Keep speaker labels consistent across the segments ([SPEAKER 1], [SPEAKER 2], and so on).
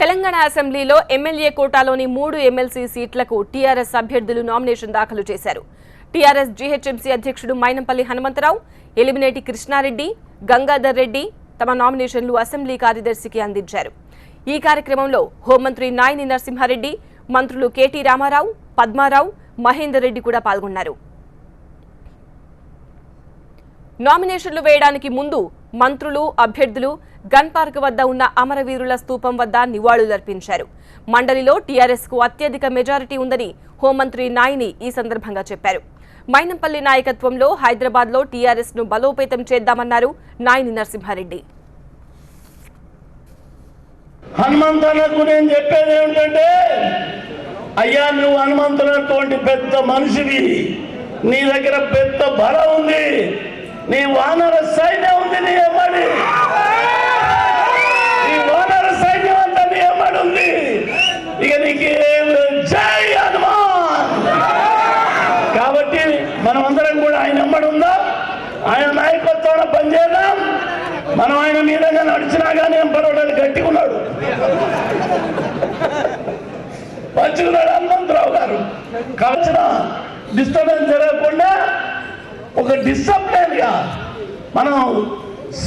[SPEAKER 1] తెలంగాణ అసెంబ్లీలో MLA కోటాలోని 3 MLC సీట్లకు TRS అభ్యర్థులు నామినేషన్ దాఖలు చేశారు. టీఆర్ఎస్ జీహెచ్ఎంసీ అధ్యక్షుడు మైనంపల్లి హనుమంతరావు, ఎలిమినేటి కృష్ణారెడ్డి, గంగాధర్ రెడ్డి తమ నామినేషన్లు అసెంబ్లీ కార్యదర్శికి అందించారు. ఈ కార్యక్రమంలో హోంమంత్రి నాయిని నరసింహారెడ్డి, మంత్రులు కేటీ రామారావు, పద్మారావు, మహేందర్ రెడ్డి కూడా పాల్గొన్నారు. నామినేషన్లు వేయడానికి ముందు మంత్రులు, అభ్యర్థులు గన్ పార్క్ వద్ద ఉన్న అమరవీరుల స్తూపం వద్ద నివాళులర్పించారు. మండలిలో టీఆర్ఎస్ కు అత్యధిక మెజారిటీ ఉందని హోంమంత్రి నాయిని ఈ సందర్భంగా చెప్పారు. మైనంపల్లి నాయకత్వంలో హైదరాబాద్ లో టీఆర్ఎస్ ను బలోపేతం చేద్దామన్నారు నాయిని నరసింహారెడ్డి.
[SPEAKER 2] హనుమంతన్నకు నేను చెప్పేది ఏమిటంటే, అయ్యా నువ్వు హనుమంతున్నటువంటి పెద్ద మనిషివి, నీ దగ్గర పెద్ద బలం ఉంది, నీ వానర సైన్యం ఉంది, నీ ఎమ్మడి నీ వానర సైన్యం అంతా నీ ఎమ్మడి ఉంది. ఇక నీకు జై హనుమాన్. కాబట్టి మనమందరం కూడా ఆయన ఎమ్మడి ఉందాం, ఆయన నాయకత్వాన్ని పనిచేద్దాం. మనం ఆయన మీదగా నడిచినా కానీ ఎంపరవాడు గట్టిగా ఉన్నాడు, మంచిగున్నాడు హనుమంతరావు గారు. కావాల్సిన డిస్టర్బెన్స్ జరగకుండా ఒక డిసిప్లిన్ గా మనం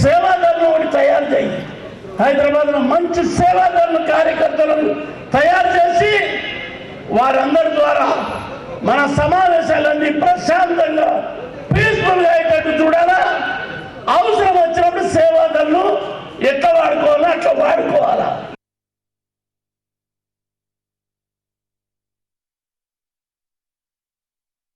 [SPEAKER 2] సేవాదారులను ఒకటి తయారు చేయి. హైదరాబాద్ లో మంచి సేవాదారుల కార్యకర్తలను తయారు చేసి వారందరి ద్వారా మన సమావేశాలన్నీ ప్రశాంతంగా